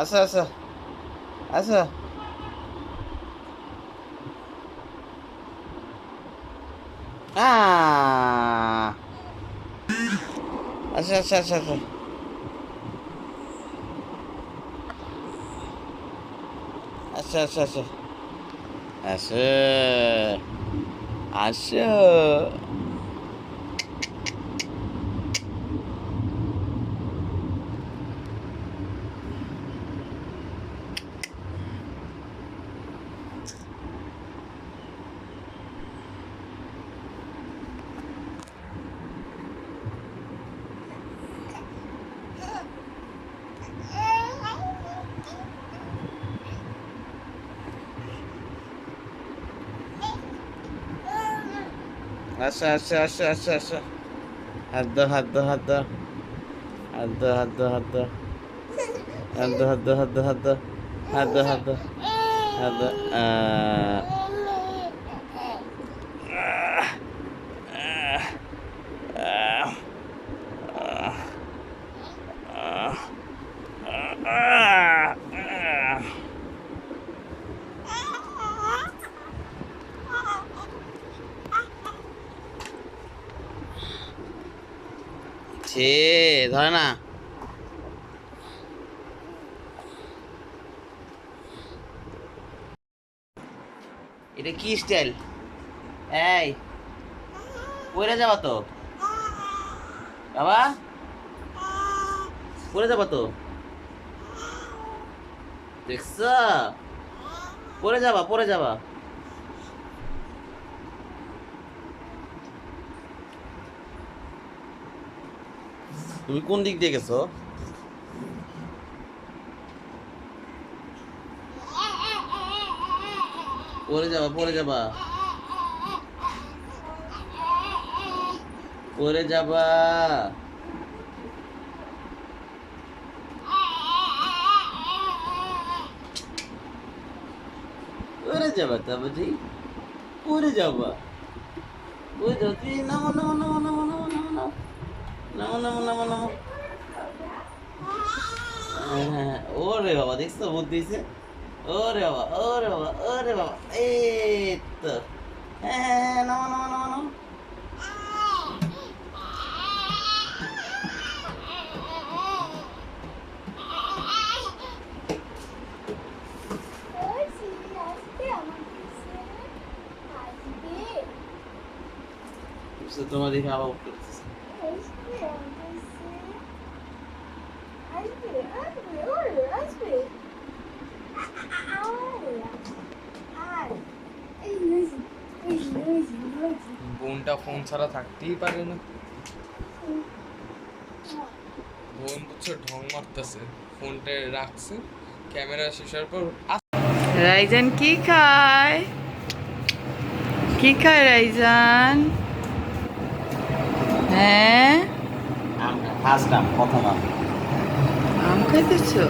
আচ্ছা আচ্ছা আচ্ছা আচ্ছা আচ্ছা আচ্ছা আচ্ছা আচ্ছা আচ্ছা আচ্ছা আসো আসো আচ্ছা আচ্ছা আচ্ছা আচ্ছা আচ্ছা হাত দাও হাত দাও হাত দাও হাত দাও হাত দাও হাত দাও হাত দাও হাত দাও হাত দাও হাত দাও হাত দাও হাত দাও হাত দাও ছে ধরে না এটা কি স্টাইল এই পড়ে যাবা তো বাবা পড়ে যাবা তো দেখছ পড়ে যাবা পড়ে যাবা তুমি কোন দিক দিয়ে গেছো পড়ে যাবা পড়ে যাবা পড়ে যাবা পড়ে যাবা তা বুঝি পড়ে যাবা পড়ে যাও তুই নামো নামো নামো নামো নামো নামো নামো নামো নামো নামো নামো হ্যাঁ ওরে বাবা দেখছো বুদ্ধি দিছে ওরে বাবা ওরে বাবা ওরে বাবা এই তো হ্যাঁ হ্যাঁ হ্যাঁ নামো নামো নামো নামো তোমার দেখে আবার উঠতেছে বোনটা ফোন ছাড়া থাকতেই পারে না। বোন বুঝছো ঢং মারতেছে, ফোনটা রাখছে, ক্যামেরা শেষের পর রাইজান কি খায়? কি খায় রাইজান? হ্যাঁ ফার্স্ট টাইম প্রথম আম খাইতেছো?